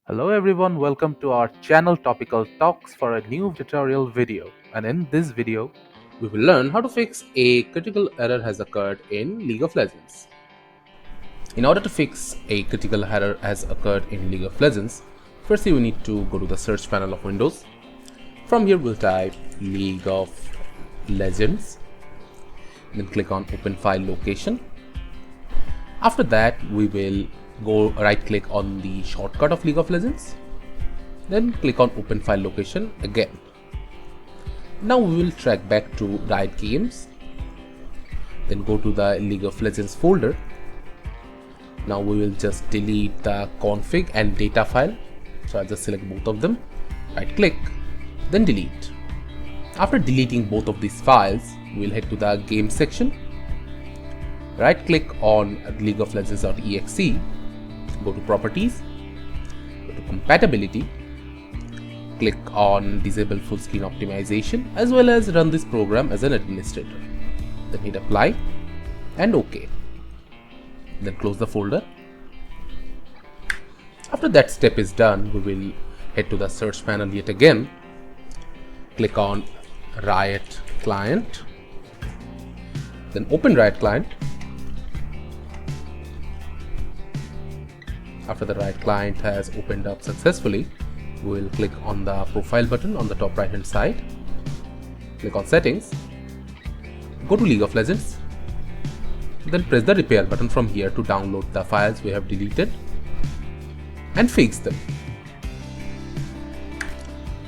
Hello everyone, welcome to our channel Topical Talks for a new tutorial video. And in this video, we will learn how to fix a critical error has occurred in League of Legends. In order to fix a critical error has occurred in League of Legends, firstly we need to go to the search panel of Windows. From here we'll type League of Legends, then click on Open File Location. After that we will go right click on the shortcut of League of Legends, then click on Open File Location again. Now we will track back to Riot Games, then go to the League of Legends folder. Now we will just delete the config and data file, so I'll just select both of them, right click, then delete. After deleting both of these files, we'll head to the game section, right click on League of Legends.exe, go to properties, go to compatibility, click on disable full screen optimization as well as run this program as an administrator. Then hit apply and OK. Then close the folder. After that step is done, we will head to the search panel yet again, click on Riot Client, then open Riot Client. After the Riot Client has opened up successfully, we will click on the profile button on the top right hand side, click on settings, go to League of Legends, then press the repair button from here to download the files we have deleted and fix them.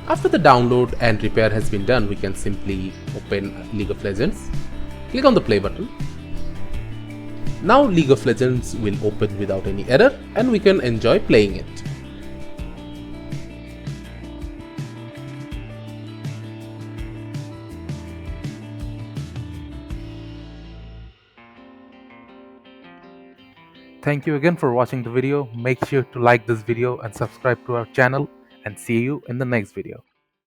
After the download and repair has been done, we can simply open League of Legends, click on the play button. Now League of Legends will open without any error and we can enjoy playing it. Thank you again for watching the video. Make sure to like this video and subscribe to our channel, and see you in the next video.